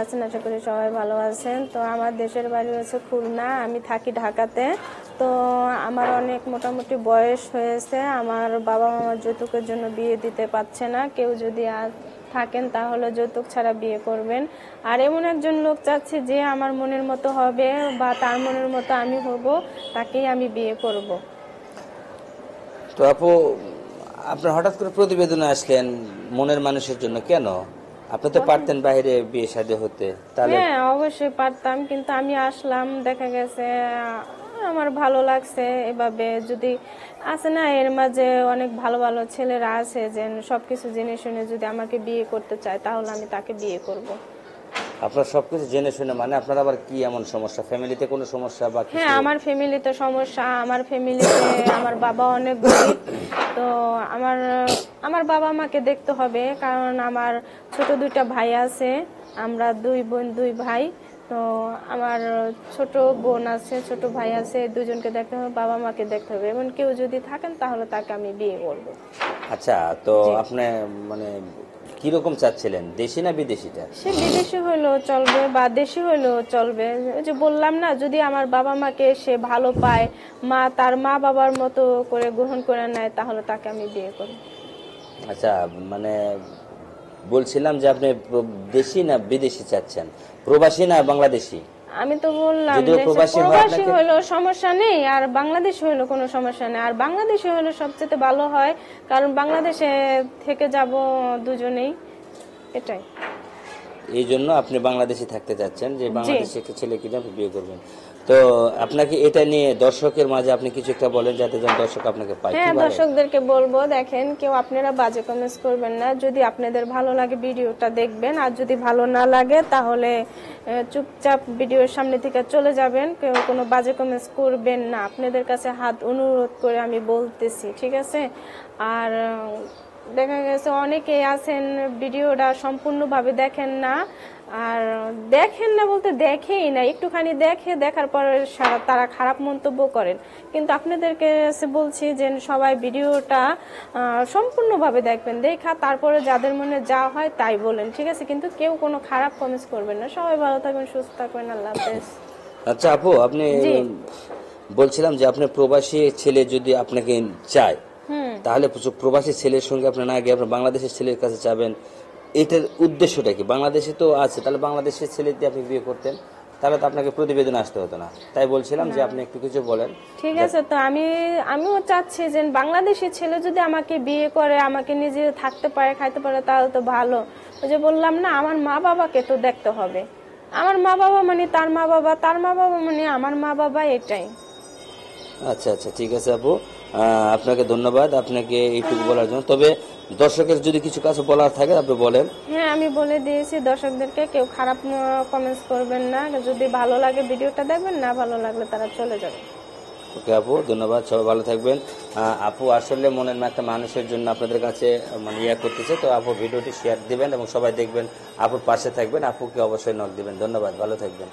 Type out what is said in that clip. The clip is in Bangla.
আছেন, আশা করি সবাই ভালো আছেন। তো আমার দেশের বাড়ি হচ্ছে খুলনা, আমি থাকি ঢাকাতে। তো আমার অনেক মোটামুটি বয়স হয়েছে, আমার বাবা মামার যৌতুকের জন্য বিয়ে দিতে পারছে না। কেউ যদি থাকেন তাহলে যৌতুক ছাড়া বিয়ে করবেন। আর এমন একজন লোক চাচ্ছি যে আমার মনের মতো হবে বা তার মনের মতো আমি হব, তাকেই আমি বিয়ে করব। তো আপু, আপনার হঠাৎ করে প্রতিবেদনে আসলেন মনের মানুষের জন্য কেন? আপনি তো পারতেন বাইরে বিয়ে শাদী হতে, তাহলে? হ্যাঁ, অবশ্যই পারতাম, কিন্তু আমি আসলাম, দেখা গেছে আমার ভালো লাগছে এভাবে। যদি আছে না, এর মাঝে অনেক ভালো ভালো ছেলেরা আছে যে সবকিছু জেনে শুনে যদি আমাকে বিয়ে করতে চায়, তাহলে আমি তাকে বিয়ে করব। আপনার সবকিছু জেনে শুনে মানে আপনার আবার কি এমন সমস্যা? ফ্যামিলিতে কোনো সমস্যা বা হ্যাঁ, কিছু? আমার ফ্যামিলিতে সমস্যা। আমার ফ্যামিলিতে আমার বাবা অনেক গরিব। তো আমার আমার বাবা মাকে দেখতে হবে, কারণ আমার ছোট দুইটা ভাই আছে। আমরা দুই বোন দুই ভাই। তো আমার ছোট বোন আছে, ছোট ভাই আছে, দুজনকে দেখতে হবে, বাবা মাকে দেখতে হবে। এমন কেউ যদি থাকেন তাহলে তাকে আমি বিয়ে করব। আচ্ছা, তো জি। আপনি মানে কিরকম চাচ্ছিলেন, দেশি না বিদেশিটা? সে বিদেশি হইলেও চলবে বা দেশি হইলেও চলবে। ওই যে বললাম না, যদি আমার বাবা মাকে সে ভালো পায়, তার মা বাবার মতো করে গ্রহণ করে নেয়, তাহলে তাকে আমি বিয়ে করি। আচ্ছা, মানে বলছিলাম যে আপনি দেশি না বিদেশি চাচ্ছেন, প্রবাসী না বাংলাদেশি? আমি তো বললাম, যদিও দেশে প্রবাসী হয় প্রবাসী আপনাকে। হইলেও সমস্যা নেই, আর বাংলাদেশি হইলেও কোনো সমস্যা নেই। আর বাংলাদেশি হইলে সবচেয়ে ভালো হয়, কারণ বাংলাদেশে থেকে যাব দুজনেই, এটাই। এই জন্য আপনি বাংলাদেশে থাকতে চাচ্ছেন, যে জি। বাংলাদেশে একটা ছেলে কিনে আপনি বিয়ে করবেন। তো আপনাকে এটা নিয়ে দর্শকের মাঝে আপনি কিছু একটা বলেন, যাতে যেন দর্শক আপনাকে পায়, কি হ্যাঁ, বলেন? দর্শকদেরকে বলবো, দেখেন, কেউ আপনারা বাজে কমেন্টস করবেন না। যদি আপনাদের ভালো লাগে ভিডিওটা দেখবেন, আর যদি ভালো না লাগে তাহলে চুপচাপ ভিডিওর সামনে থেকে চলে যাবেন। কেউ কোনো বাজে কমেন্টস করবেন না, আপনাদের কাছে হাত অনুরোধ করে আমি বলতেছি, ঠিক আছে? আর দেখা গেছে অনেকেই আছেন ভিডিওটা সম্পূর্ণভাবে দেখেন না। আর দেখেন না বলতে দেখেই না, একটুখানি দেখার পরে তারা খারাপ মন্তব্য করেন। কিন্তু আপনাদেরকে বলছি যে সবাই ভিডিওটা সম্পূর্ণভাবে দেখবেন, দেখা তারপরে যাদের মনে যা হয় তাই বলেন, ঠিক আছে? কিন্তু কেউ কোনো খারাপ কমেন্টস করবেন না। সবাই ভালো থাকবেন, সুস্থ থাকবেন, আল্লাহ হাফেজ। আচ্ছা আপু, আপনি জি। বলছিলাম যে আপনার প্রবাসী ছেলে যদি আপনাকে চায়, হুম। তাহলে প্রবাসী ছেলের সঙ্গে আপনি না গিয়ে আপনার বাংলাদেশের ছেলের কাছে যাবেন, এটার উদ্দেশ্যটা কি? বাংলাদেশে তো আছে, তাহলে বাংলাদেশের ছেলে দিয়ে আপনি বিয়ে করতেন, তাহলে তো আপনাকে প্রতিবেদন আসতে হতো না। তাই বলছিলাম যে আপনি একটু কিছু বলেন। ঠিক আছে, তো আমিও চাচ্ছি যে বাংলাদেশি ছেলে যদি আমাকে বিয়ে করে, আমাকে নিজে থাকতে পারে, খাইতে পারে, তাহলে তো ভালো। ওই যে বললাম না, আমার মা বাবাকে তো দেখতে হবে। আমার মা বাবা মানে তার মা বাবা, তার মা বাবা মানে আমার মা বাবা, এটাই। আচ্ছা আচ্ছা, ঠিক আছে আপু, আপনাকে ধন্যবাদ আপনাকে এইটুকু বলার জন্য। তবে দর্শকের যদি কিছু কাছে বলার থাকে আপনি বলেন। হ্যাঁ, আমি বলে দিয়েছি দর্শকদেরকে, কেউ খারাপ কমেন্টস করবেন না। যদি ভালো লাগে ভিডিওটা দেখবেন, না ভালো লাগলে তারা চলে যাবে। ওকে আপু, ধন্যবাদ, সবাই ভালো থাকবেন। আপু আসলে মনের একটা মানুষের জন্য আপনাদের কাছে মানে করতেছে, তো আপু ভিডিওটি শেয়ার দিবেন এবং সবাই দেখবেন, আপুর পাশে থাকবেন, আপুকে অবশ্যই নক দিবেন। ধন্যবাদ, ভালো থাকবেন।